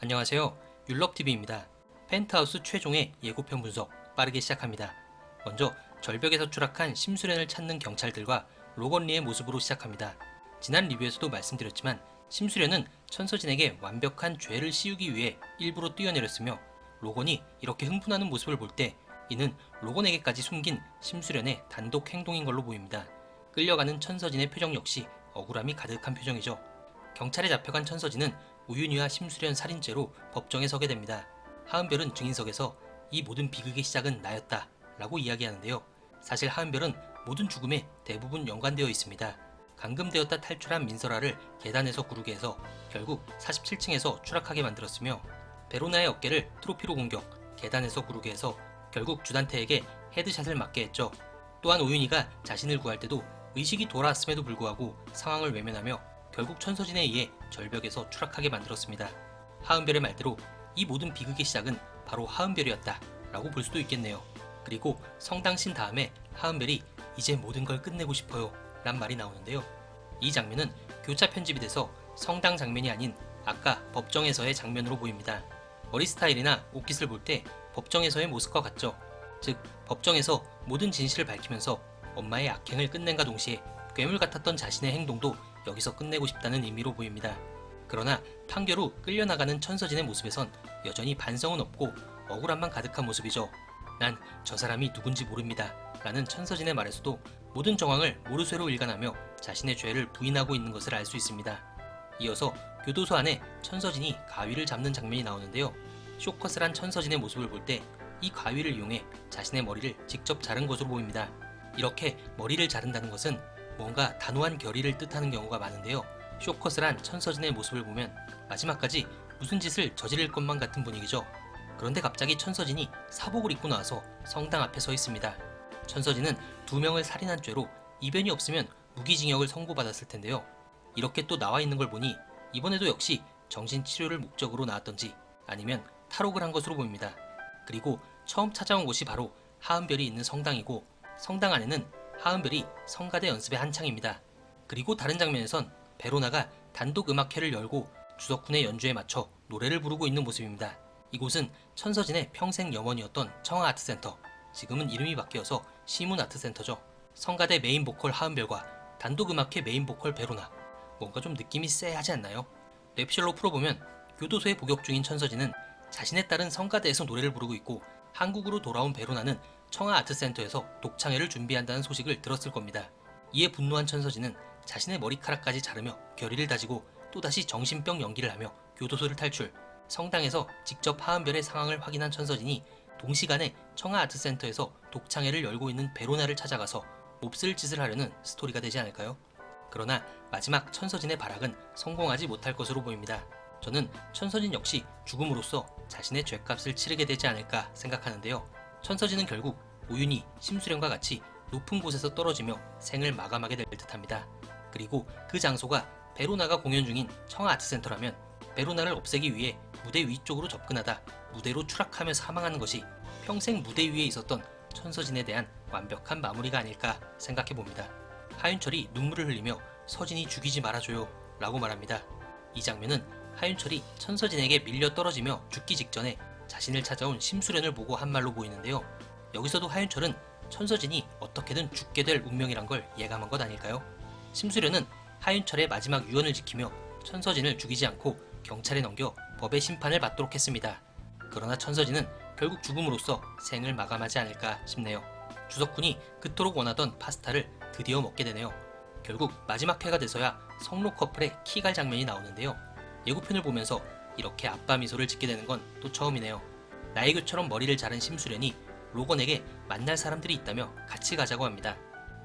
안녕하세요. 율럽TV입니다. 펜트하우스 최종의 예고편 분석 빠르게 시작합니다. 먼저 절벽에서 추락한 심수련을 찾는 경찰들과 로건리의 모습으로 시작합니다. 지난 리뷰에서도 말씀드렸지만 심수련은 천서진에게 완벽한 죄를 씌우기 위해 일부러 뛰어내렸으며 로건이 이렇게 흥분하는 모습을 볼 때 이는 로건에게까지 숨긴 심수련의 단독 행동인 걸로 보입니다. 끌려가는 천서진의 표정 역시 억울함이 가득한 표정이죠. 경찰에 잡혀간 천서진은 우윤희와 심수련 살인죄로 법정에 서게 됩니다. 하은별은 증인석에서 이 모든 비극의 시작은 나였다 라고 이야기하는데요. 사실 하은별은 모든 죽음에 대부분 연관되어 있습니다. 감금되었다 탈출한 민설아를 계단에서 구르게 해서 결국 47층에서 추락하게 만들었으며 베로나의 어깨를 트로피로 공격, 계단에서 구르게 해서 결국 주단태에게 헤드샷을 맞게 했죠. 또한 우윤희가 자신을 구할 때도 의식이 돌아왔음에도 불구하고 상황을 외면하며 결국 천서진에 의해 절벽에서 추락하게 만들었습니다. 하은별의 말대로 이 모든 비극의 시작은 바로 하은별이었다 라고 볼 수도 있겠네요. 그리고 성당신 다음에 하은별이 이제 모든 걸 끝내고 싶어요 란 말이 나오는데요. 이 장면은 교차 편집이 돼서 성당 장면이 아닌 아까 법정에서의 장면으로 보입니다. 머리 스타일이나 옷깃을 볼 때 법정에서의 모습과 같죠. 즉 법정에서 모든 진실을 밝히면서 엄마의 악행을 끝낸과 동시에 괴물 같았던 자신의 행동도 여기서 끝내고 싶다는 의미로 보입니다. 그러나 판결 후 끌려나가는 천서진의 모습에선 여전히 반성은 없고 억울함만 가득한 모습이죠. 난 저 사람이 누군지 모릅니다 라는 천서진의 말에서도 모든 정황을 모르쇠로 일관하며 자신의 죄를 부인하고 있는 것을 알 수 있습니다. 이어서 교도소 안에 천서진이 가위를 잡는 장면이 나오는데요. 쇼컷을 한 천서진의 모습을 볼 때 이 가위를 이용해 자신의 머리를 직접 자른 것으로 보입니다. 이렇게 머리를 자른다는 것은 뭔가 단호한 결의를 뜻하는 경우가 많은데요. 쇼컷을 한 천서진의 모습을 보면 마지막까지 무슨 짓을 저지를 것만 같은 분위기죠. 그런데 갑자기 천서진이 사복을 입고 나와서 성당 앞에 서 있습니다. 천서진은 2명을 살인한 죄로 이변이 없으면 무기징역을 선고받았을 텐데요. 이렇게 또 나와 있는 걸 보니 이번에도 역시 정신치료를 목적으로 나왔던지 아니면 탈옥을 한 것으로 보입니다. 그리고 처음 찾아온 곳이 바로 하은별이 있는 성당이고 성당 안에는 하은별이 성가대 연습의 한창입니다. 그리고 다른 장면에선 베로나가 단독 음악회를 열고 주석훈의 연주에 맞춰 노래를 부르고 있는 모습입니다. 이곳은 천서진의 평생 염원이었던 청아아트센터, 지금은 이름이 바뀌어서 시문아트센터죠. 성가대 메인 보컬 하은별과 단독 음악회 메인 보컬 베로나, 뭔가 좀 느낌이 쎄하지 않나요? 랩셜로 풀어보면 교도소에 복역 중인 천서진은 자신의 딸은 성가대에서 노래를 부르고 있고 한국으로 돌아온 베로나는 청아아트센터에서 독창회를 준비한다는 소식을 들었을 겁니다. 이에 분노한 천서진은 자신의 머리카락까지 자르며 결의를 다지고 또다시 정신병 연기를 하며 교도소를 탈출, 성당에서 직접 하은별의 상황을 확인한 천서진이 동시간에 청아아트센터에서 독창회를 열고 있는 베로나를 찾아가서 몹쓸 짓을 하려는 스토리가 되지 않을까요? 그러나 마지막 천서진의 발악은 성공하지 못할 것으로 보입니다. 저는 천서진 역시 죽음으로써 자신의 죄값을 치르게 되지 않을까 생각하는데요. 천서진은 결국 우윤희, 심수련과 같이 높은 곳에서 떨어지며 생을 마감하게 될 듯합니다. 그리고 그 장소가 베로나가 공연 중인 청아아트센터라면 베로나를 없애기 위해 무대 위쪽으로 접근하다 무대로 추락하며 사망하는 것이 평생 무대 위에 있었던 천서진에 대한 완벽한 마무리가 아닐까 생각해봅니다. 하윤철이 눈물을 흘리며 서진이 죽이지 말아줘요 라고 말합니다. 이 장면은 하윤철이 천서진에게 밀려 떨어지며 죽기 직전에 자신을 찾아온 심수련을 보고 한 말로 보이는데요. 여기서도 하윤철은 천서진이 어떻게든 죽게 될 운명이란 걸 예감한 것 아닐까요? 심수련은 하윤철의 마지막 유언을 지키며 천서진을 죽이지 않고 경찰에 넘겨 법의 심판을 받도록 했습니다. 그러나 천서진은 결국 죽음으로써 생을 마감하지 않을까 싶네요. 주석훈이 그토록 원하던 파스타를 드디어 먹게 되네요. 결국 마지막 회가 돼서야 성로 커플의 키갈 장면이 나오는데요. 예고편을 보면서 이렇게 아빠 미소를 짓게 되는 건 또 처음이네요. 나이교처럼 머리를 자른 심수련이 로건에게 만날 사람들이 있다며 같이 가자고 합니다.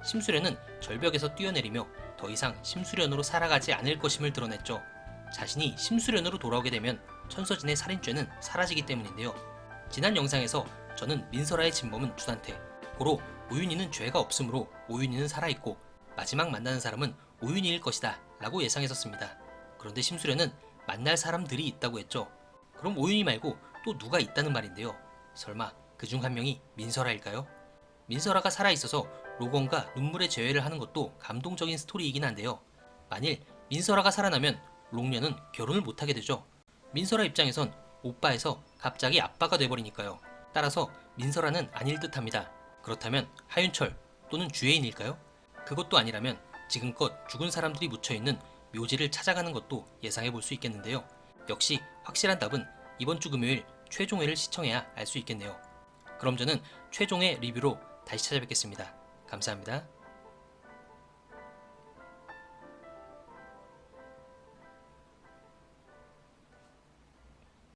심수련은 절벽에서 뛰어내리며 더 이상 심수련으로 살아가지 않을 것임을 드러냈죠. 자신이 심수련으로 돌아오게 되면 천서진의 살인죄는 사라지기 때문인데요. 지난 영상에서 저는 민설아의 진범은 주단태, 고로 오윤희는 죄가 없으므로 오윤희는 살아있고 마지막 만나는 사람은 오윤희일 것이다 라고 예상했었습니다. 그런데 심수련은 만날 사람들이 있다고 했죠. 그럼 오윤희 말고 또 누가 있다는 말인데요. 설마 그중 한 명이 민설아일까요? 민설아가 살아있어서 로건과 눈물의 재회를 하는 것도 감동적인 스토리이긴 한데요. 만일 민설아가 살아나면 롱년은 결혼을 못하게 되죠. 민설아 입장에선 오빠에서 갑자기 아빠가 돼버리니까요. 따라서 민설아는 아닐 듯합니다. 그렇다면 하윤철 또는 주혜인일까요? 그것도 아니라면 지금껏 죽은 사람들이 묻혀있는 묘지를 찾아가는 것도 예상해 볼 수 있겠는데요. 역시 확실한 답은 이번 주 금요일 최종회를 시청해야 알 수 있겠네요. 그럼 저는 최종회 리뷰로 다시 찾아뵙겠습니다. 감사합니다.